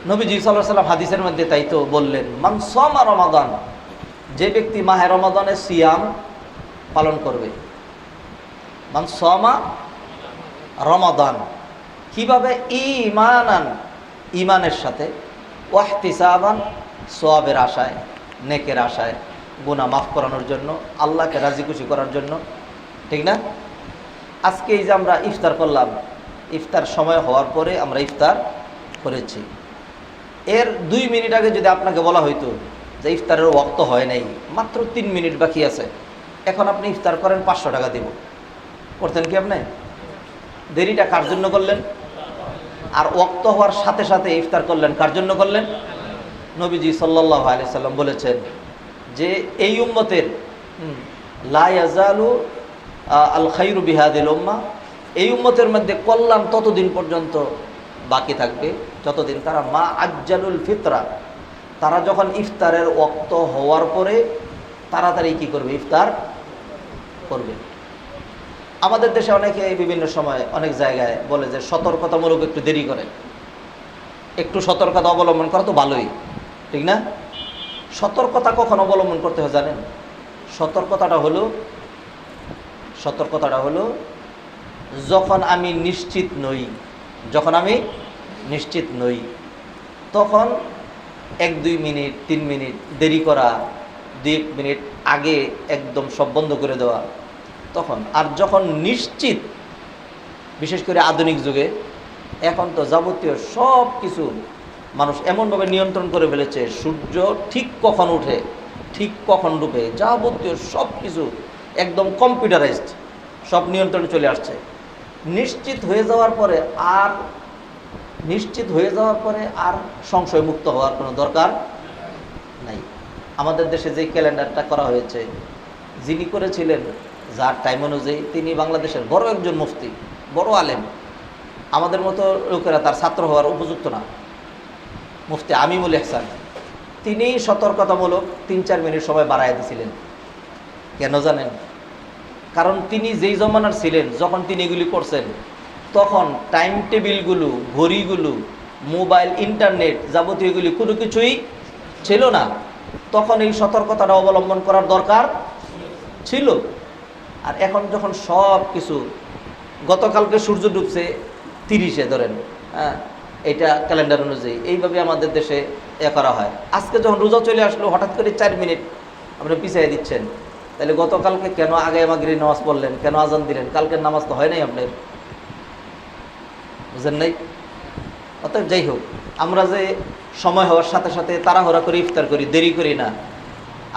নবীজি সাল্লাল্লাহু আলাইহি ওয়াসাল্লাম হাদিসের মধ্যে তাই তো বললেন, মান সামা রমাদান, যে ব্যক্তি মাহে রমাদানের সিয়াম পালন করবে। মান সামা রমাদান, কিভাবে? ঈমানান, ঈমানের সাথে, ওয়াহতিসাবান, সওয়াবের আশায়, নেকের আশায়, গুনাহ মাফ করানোর জন্য, আল্লাহকে রাজি খুশি করার জন্য, ঠিক না? আজকে এই যে আমরা ইফতার করলাম, ইফতার সময় হওয়ার পরে আমরা ইফতার করেছি, এর 2 মিনিট আগে যদি আপনাকে বলা হইতো যে ইফতারের ওয়াক্ত হয় নাই, মাত্র 3 মিনিট বাকি আছে, এখন আপনি ইফতার করেন, 500 টাকা দেব, করতেন কি আপনি? দেরিটা কার জন্য করলেন? আর ওয়াক্ত হওয়ার সাথে সাথে ইফতার করলেন, কার জন্য করলেন? নবীজি সাল্লাল্লাহু আলাইহি সাল্লাম বলেছেন যে এই উম্মতের লা ইয়াজালু আল খায়রু বিহাদিল উম্মাহ, এই উম্মতের মধ্যে কল্যাণ ততদিন পর্যন্ত বাকি থাকবে যতদিন তারা মা আজ্জালুল ফিতরা, তারা যখন ইফতারের ওয়াক্ত হওয়ার পরে তাড়াতাড়ি কি করবে? ইফতার করবে। আমাদের দেশে অনেকে বিভিন্ন সময় অনেক জায়গায় বলে যে সতর্কতামূলক একটু দেরি করে, একটু সতর্কতা অবলম্বন করা তো ভালোই, ঠিক না? সতর্কতা কখন অবলম্বন করতে হয় জানেন? সতর্কতাটা হলো যখন আমি নিশ্চিত নই, তখন 1-2 মিনিট 3 মিনিট দেরি করা, 2-1 মিনিট আগে একদম সব বন্ধ করে দেওয়া তখন। আর যখন নিশ্চিত, বিশেষ করে আধুনিক যুগে এখন তো যাবতীয় সব কিছু মানুষ এমনভাবে নিয়ন্ত্রণ করে ফেলেছে, সূর্য ঠিক কখন ওঠে, ঠিক কখন ডুবে, যাবতীয় সব কিছু একদম কম্পিউটারাইজড, সব নিয়ন্ত্রণে চলে আসছে। নিশ্চিত হয়ে যাওয়ার পরে আর সংশয় মুক্ত হওয়ার কোনো দরকার নাই। আমাদের দেশে যে ক্যালেন্ডারটা করা হয়েছে, যিনি করেছিলেন যার টাইম অনুযায়ী, তিনি বাংলাদেশের বড় একজন মুফতি, বড় আলেম। আমাদের মতো লোকেরা তার ছাত্র হওয়ার উপযুক্ত না। মুফতি আমিমুল ইহসান, তিনি সতর্কতামূলক 3-4 মিনিট সময় বাড়ায় দিয়েছিলেন। কেন জানেন? কারণ তিনি যেই জমানার ছিলেন, যখন তিনি এগুলি করছেন, তখন টাইম টেবিলগুলো, ঘড়িগুলো, মোবাইল, ইন্টারনেট, যাবতীয় এগুলি কোনো কিছুই ছিল না। তখন এই সতর্কতাটা অবলম্বন করার দরকার ছিল। আর এখন যখন সব কিছু, গতকালকে সূর্য ডুবছে 30-এ ধরেন, হ্যাঁ, এটা ক্যালেন্ডার অনুযায়ী এইভাবে আমাদের দেশে করা হয়। আজকে যখন রোজা চলে আসলো, হঠাৎ করে 4 মিনিট আপনি পিছিয়ে দিচ্ছেন, তাহলে গতকালকে কেন আগে মাগরিব নামাজ পড়লেন, কেন আজান দিলেন? কালকের নামাজ তো হয় নাই আপনার, বুঝেন নাই? অতএব যাই হোক, আমরা যে সময় হওয়ার সাথে সাথে তাড়াহুড়া করে ইফতার করি, দেরি করি না।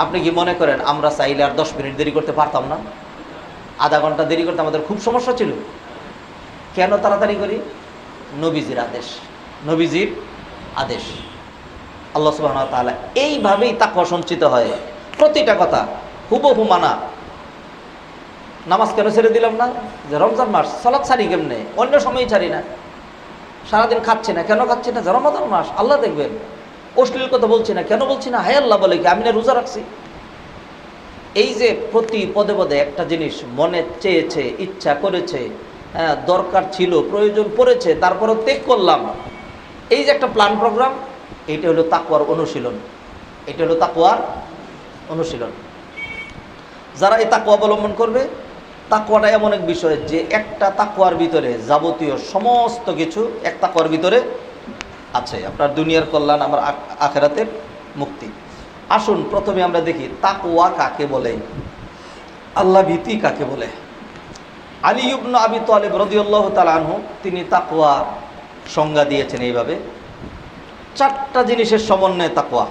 আপনি কি মনে করেন আমরা চাইলে আর 10 মিনিট দেরি করতে পারতাম না? আধা ঘন্টা দেরি করতে আমাদের খুব সমস্যা ছিল। কেন তাড়াতাড়ি করি? নবীজির আদেশ। আল্লাহ সুবহানাহু ওয়া তাআলা এইভাবেই তাকওয়া সঞ্চিত হয়। প্রতিটা কথা হুবহু মানা। নামাজ কেন ছেড়ে দিলাম না? যে রমজান মাস, সালাত ছাড়ি কেমনে? অন্য সময় ছাড়ি না, সারাদিন খাচ্ছি না, কেন খাচ্ছি না? যে রমজান মাস, আল্লাহ দেখবেন। অশ্লীল কথা বলছি না, কেন বলছি না? হায় আল্লাহ বলে কি আমি না রোজা রাখছি? এই যে প্রতি পদে পদে একটা জিনিস মনে চেয়েছে, ইচ্ছা করেছে, হ্যাঁ, দরকার ছিল, প্রয়োজন পড়েছে, তারপরও ত্যাগ করলাম, এই যে একটা প্ল্যান প্রোগ্রাম, এইটা হলো তাকওয়ার অনুশীলন। যারা এই তাকওয়া অবলম্বন করবে, তাকওয়াটা এমন এক বিষয় যে একটা তাকওয়ার ভিতরে যাবতীয় সমস্ত কিছু এক তাকওয়ার ভিতরে আছে। আপনার দুনিয়ার কল্যাণ, আমার আখিরাতের মুক্তি। আসুন প্রথমে আমরা দেখি তাকওয়া কাকে বলে, আল্লাহ ভীতি কাকে বলে। আলী ইবনে আবি তালিব রাদিয়াল্লাহু তাআলা আনহু, তিনি তাকওয়া সংজ্ঞা দিয়েছেন এইভাবে, 4টা জিনিসের সমন্বয়ে তাকওয়া।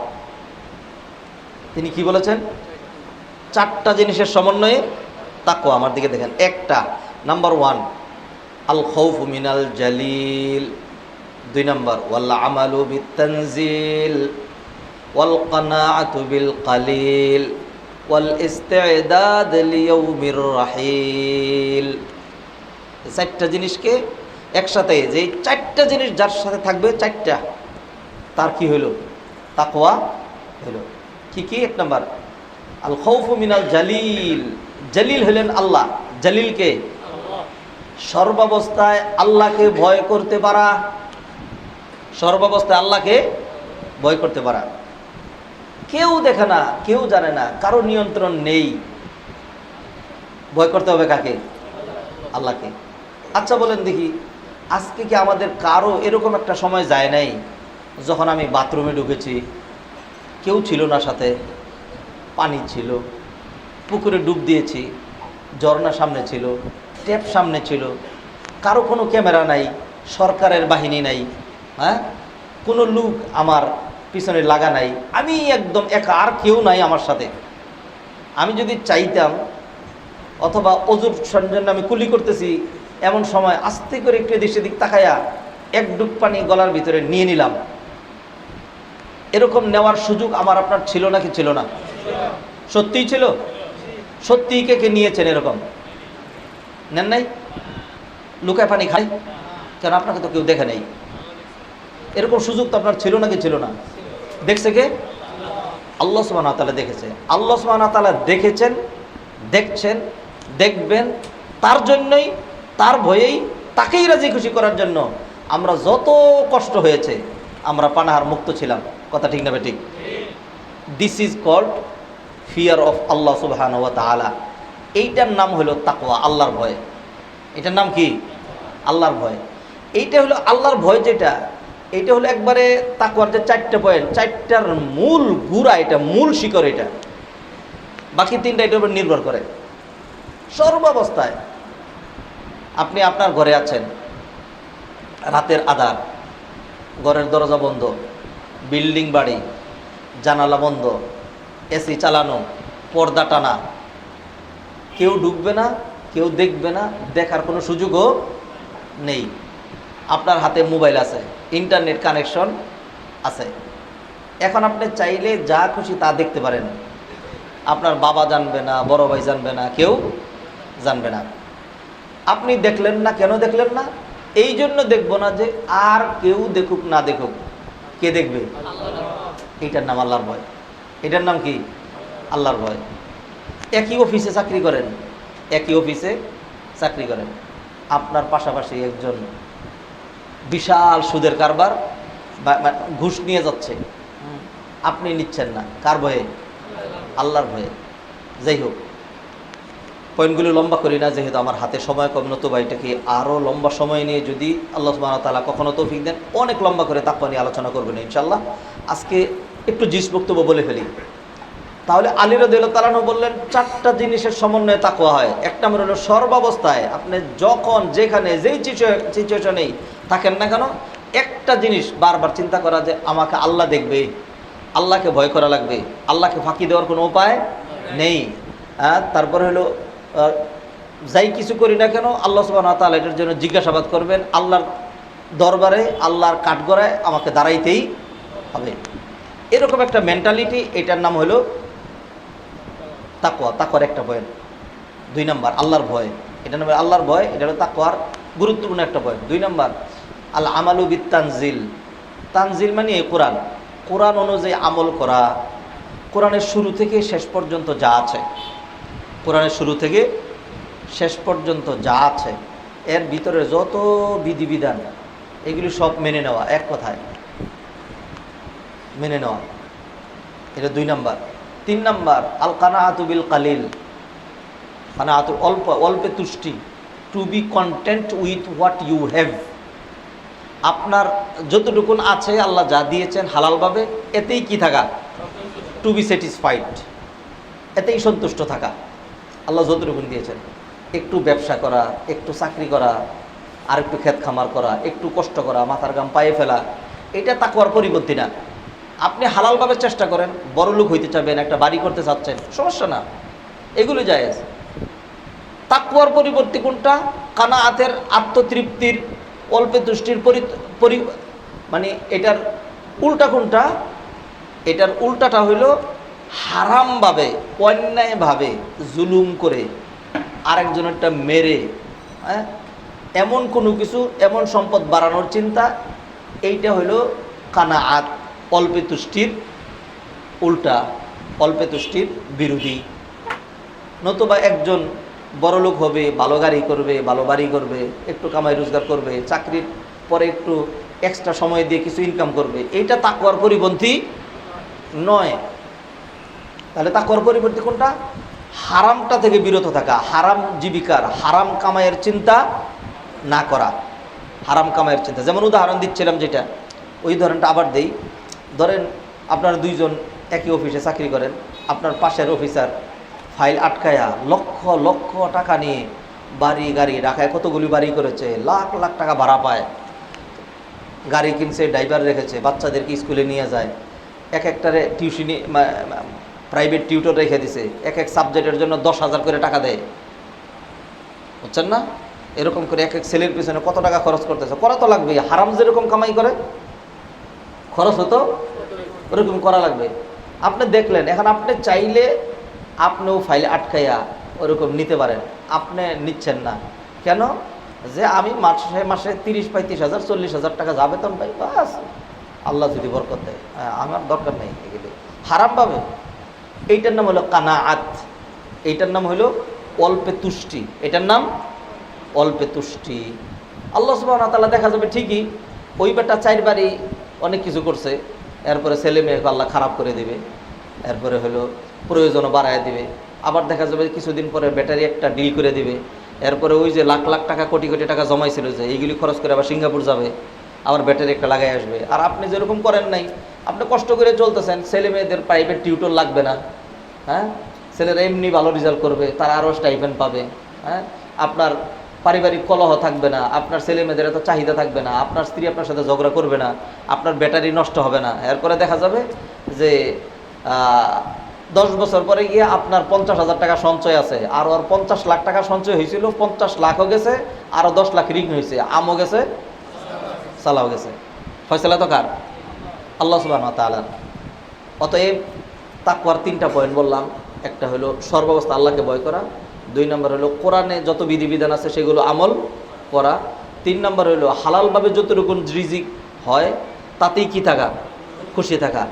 তিনি কি বলেছেন? 4টা জিনিসের সমন্বয়ে তাকওয়া। আমার দিকে দেখেন। একটা, নাম্বার 1 আল খাউফু মিনাল জালিল। 2 নম্বর ওয়াল আমালু বিত-তানজিল ওয়াল কানাআতু বিল কালিল ওয়াল ইস্তি'দাদ লিয়াউমির রাহিল। 4টা জিনিসকে একসাথে, যে 4টা জিনিস যার সাথে থাকবে, 4টা, তার কি হইল? তাকওয়া হইল। কি কি? 1 নম্বর আল খাউফু মিনাল জালিল। জালিল হলেন আল্লাহ। জালিলকে? সর্বাবস্থায় আল্লাহকে ভয় করতে পারা, সর্বাবস্থায় আল্লাহকে ভয় করতে পারা। কেউ দেখে না, কেউ জানে না, কারো নিয়ন্ত্রণ নেই। ভয় করতে হবে কাকে? আল্লাহকে। আচ্ছা বলেন দেখি, আজকে কি আমাদের কারো এরকম একটা সময় যায় নাই যখন আমি বাথরুমে ঢুকেছি, কেউ ছিল না সাথে, পানি ছিল, পুকুরে ডুব দিয়েছি, ঝর্ণা সামনে ছিল, ট্যাপ সামনে ছিল, কারো কোনো ক্যামেরা নাই, সরকারের বাহিনী নাই, হ্যাঁ, কোনো লোক আমার পিছনে লাগা নাই, আমি একদম একা, আর কেউ নাই আমার সাথে। আমি যদি চাইতাম, অথবা অজুর জন্য আমি কুলি করতেছি, এমন সময় আস্তে করে একটু এদিক সেদিক তাকাইয়া এক ডুব পানি গলার ভিতরে নিয়ে নিলাম, এরকম নেওয়ার সুযোগ আমার আপনার ছিল নাকি ছিল না? সত্যিই ছিল। সত্যিই কে কে নিয়েছেন এরকম? নেন নাই? লুকায় পানি খাই কেন? আপনাকে তো কেউ দেখে নেই। এরকম সুযোগ তো আপনার ছিল নাকি ছিল না? দেখছে কে? আল্লাহ সুবহানাহু ওয়া তাআলা দেখেছে। আল্লাহ সুবহানাহু ওয়া তাআলা দেখেছেন, দেখছেন, দেখবেন। তার জন্যই, তার ভয়েই, তাকেই রাজি খুশি করার জন্য আমরা যত কষ্ট হয়েছে আমরা পানাহার মুক্ত ছিলাম। কথা ঠিক না বেঠিক? This is called fear of আল্লাহ সুবহানাহু ওয়া তাআলা। এইটার নাম হলো তাকওয়া, আল্লাহর ভয়। এটার নাম কি? আল্লাহর ভয়। এইটা হলো আল্লাহর ভয়। যেটা এইটা হলো একবারে তাকওয়ার যে 4টা পয়েন্ট, 4টার মূল গুড়া, এটা মূল শিকড়। এটা বাকি 3টা এটার উপর নির্ভর করে। সর্বাবস্থায় আপনি আপনার ঘরে আছেন, রাতের আঁধার, ঘরের দরজা বন্ধ, বিল্ডিং বাড়ি, জানালা বন্ধ, এসি চালানো, পর্দা টানা, কেউ ঢুকবে না, কেউ দেখবে না, দেখার কোনো সুযোগও নেই। আপনার হাতে মোবাইল আছে, ইন্টারনেট কানেকশন আছে। এখন আপনি চাইলে যা খুশি তা দেখতে পারেন। আপনার বাবা জানবে না, বড় ভাই জানবে না, কেউ জানবে না। আপনি দেখলেন না, কেন দেখলেন না? এই জন্য দেখবো না যে আর কেউ দেখুক না দেখুক। কে দেখবে? এটার নাম আল্লাহর ভয়। এটার নাম কি? আল্লাহর ভয়। একই অফিসে চাকরি করেন, একই অফিসে চাকরি করেন, আপনার পাশাপাশি একজন বিশাল সুদের কারবার ঘুষ নিয়ে যাচ্ছে, আপনি নিচ্ছেন না। কার ভয়ে? আল্লাহর ভয়ে। যাই হোক, পয়েন্টগুলো লম্বা করি না, যেহেতু আমার হাতে সময় কম। নতুবা এটাকে আরও লম্বা সময় নিয়ে যদি আল্লাহ সুবহানাহু ওয়া তাআলা কখনো তৌফিক দেন, অনেক লম্বা করে তাকওয়া নিয়ে আলোচনা করবেন ইনশাআল্লাহ। আজকে একটু জিস বক্তব্য বলে ফেলি। তাহলে আলী রাদিয়াল্লাহু তাআলা আনহু বললেন 4টা জিনিসের সমন্বয়ে তাকওয়া হয়। এক নম্বর হলো সর্বাবস্থায়, আপনি যখন যেখানে যেই সিচুয়েশনেই থাকেন না কেন, একটা জিনিস বারবার চিন্তা করা যে আমাকে আল্লাহ দেখবে, আল্লাহকে ভয় করা লাগবে, আল্লাহকে ফাঁকি দেওয়ার কোনো উপায় নেই। তারপরে হলো যাই কিছু করি না কেন আল্লাহ সুবহানাহু ওয়া তাআলা এটার জন্য জিজ্ঞাসাবাদ করবেন। আল্লাহর দরবারে, আল্লাহর কাঠগড়ায় আমাকে দাঁড়াইতেই হবে। এরকম একটা মেন্টালিটি, এটার নাম হলো তাকওয়া। তাকওয়ার একটা পয়েন্ট। 2 নম্বর আল্লাহর ভয়। এটার নাম আল্লাহর ভয়, এটা হলো তাকওয়ার গুরুত্বপূর্ণ একটা পয়েন্ট। 2 নম্বর আল আমালু বিত তানজিল। তানজিল মানে এই কোরআন, কোরআন অনুযায়ী আমল করা। কোরআনের শুরু থেকে শেষ পর্যন্ত যা আছে, কোরআনের শুরু থেকে শেষ পর্যন্ত যা আছে, এর ভিতরে যত বিধিবিধান, এগুলি সব মেনে নেওয়া। এক কথায় মেনে নেওয়া, এটা 2 নম্বর। 3 নম্বর আল কানাআতু বিল কালিল। কানাআতু অল্পে তুষ্টি, to be content with what you have. আপনার যতটুকুন আছে, আল্লাহ যা দিয়েছেন হালালভাবে, এতেই কি থাকা? টু বি স্যাটিসফাইড, এতেই সন্তুষ্ট থাকা। আল্লাহ যতটুকুন দিয়েছেন, একটু ব্যবসা করা, একটু চাকরি করা, আর একটু ক্ষেত খামার করা, একটু কষ্ট করা, মাথার ঘাম পায়ে ফেলা, এটা তাকওয়ার পরিপন্থী না। আপনি হালালভাবে চেষ্টা করেন, বড়লোক হইতে চাবেন, একটা বাড়ি করতে চাচ্ছেন, সমস্যা না, এগুলো জায়েজ। তাকওয়ার পরিবর্তী কোনটা? কানাআতের, আত্মতৃপ্তির, অল্পে তুষ্টির মানে এটার উল্টা কোনটা? এটার উল্টাটা হইল হারামভাবে, অন্যায়ভাবে, জুলুম করে, আরেকজনেরটা মেরে, এমন কোনো কিছু, এমন সম্পদ বাড়ানোর চিন্তা। এইটা হইল কানাআত, অল্পে তুষ্টির উল্টা, অল্পে তুষ্টির বিরোধী। নতুবা একজন বড়লোক হবে, ভালো গাড়ি করবে, ভালো বাড়ি করবে, একটু কামাই রোজগার করবে, চাকরির পরে একটু এক্সট্রা সময় দিয়ে কিছু ইনকাম করবে, এইটা তাকওয়ার পরিপন্থী নয়। তাহলে তাকওয়ার পরিপন্থী কোনটা? হারামটা থেকে বিরত থাকা, হারাম জীবিকার, হারাম কামাইয়ের চিন্তা না করা, হারাম কামাইয়ের চিন্তা। যেমন উদাহরণ দিচ্ছিলাম যেটা, ওই ধরনটা আবার দেই। ধরেন আপনার দুইজন একই অফিসে চাকরি করেন, আপনার পাশের অফিসার ফাইল আটকায়া লক্ষ লক্ষ টাকা নিয়ে বাড়ি গাড়ি ঢাকায় কতগুলি বাড়ি করেছে, লাখ লাখ টাকা ভাড়া পায়, গাড়ি কিনছে, ড্রাইভার রেখেছে, বাচ্চাদেরকে স্কুলে নিয়ে যায়, এক একটারে টিউশনি প্রাইভেট টিউটর রেখে দিছে, এক এক সাবজেক্টের জন্য 10,000 করে টাকা দেয়, বুঝছেন না? এরকম করে এক এক ছেলের পিছনে কত টাকা খরচ করতেছে, করা তো লাগবে। হারাম যেরকম কামাই করে খরচ হতো ওরকম করা লাগবে। আপনি দেখলেন, এখন আপনি চাইলে আপনিও ফাইলে আটকাইয়া ওরকম নিতে পারেন, আপনি নিচ্ছেন না কেন? যে আমি মাসে মাসে 30-35,000 40,000 টাকা যা বেতন পাই, বাস আল্লাহ যদি বরকত দেয়, আমার দরকার নেই এগুলো। হারামভাবে, এইটার নাম হলো কানাআত, এইটার নাম হলো অল্পে তুষ্টি, এটার নাম অল্পে তুষ্টি। আল্লাহ সুবহানাহু ওয়া তাআলা দেখা যাবে ঠিকই ওই বেটা 4 বাড়ি অনেক কিছু করছে, এরপরে ছেলে মেয়েকে আল্লাহ খারাপ করে দেবে, এরপরে হলো প্রয়োজনও বাড়ায় দিবে। আবার দেখা যাবে কিছুদিন পরে ব্যাটারি একটা ডিল করে দিবে, এরপরে ওই যে লাখ লাখ টাকা কোটি কোটি টাকা জমাইছিল যে এইগুলি খরচ করে আবার সিঙ্গাপুর যাবে, আবার ব্যাটারি একটা লাগাই আসবে। আর আপনি যেরকম করেন নাই, আপনি কষ্ট করে চলতেছেন, ছেলে মেয়েদের প্রাইভেট টিউটর লাগবে না, হ্যাঁ, ছেলেরা এমনি ভালো রেজাল্ট করবে, তারা আরও স্টাইপেন্ড পাবে, হ্যাঁ, আপনার পারিবারিক কলহ থাকবে না, আপনার ছেলে মেয়েদের এত চাহিদা থাকবে না, আপনার স্ত্রী আপনার সাথে ঝগড়া করবে না, আপনার ব্যাটারি নষ্ট হবে না। এরপরে দেখা যাবে যে 10 বছর পরে গিয়ে আপনার 50,000 টাকা সঞ্চয় আছে, আর ওর 50 লাখ টাকা সঞ্চয় হয়েছিল, 50 লাখও গেছে, আরও 10 লাখ ঋণ হয়েছে, আমও গেছে, সালাও গেছে। ফয়সালা তো কার? আল্লাহ সুবহানাহু ওয়া তাআলার। অতএব তাকওয়ার 3টা পয়েন্ট বললাম। একটা হলো সর্বাবস্থা আল্লাহকে ভয় করা, 2 নম্বর হলো কোরআনে যত বিধিবিধান আছে সেগুলো আমল করা, 3 নম্বর হলো হালালভাবে যতটুকু রিজিক হয় তাতেই কি থাকা, খুশি থাকা।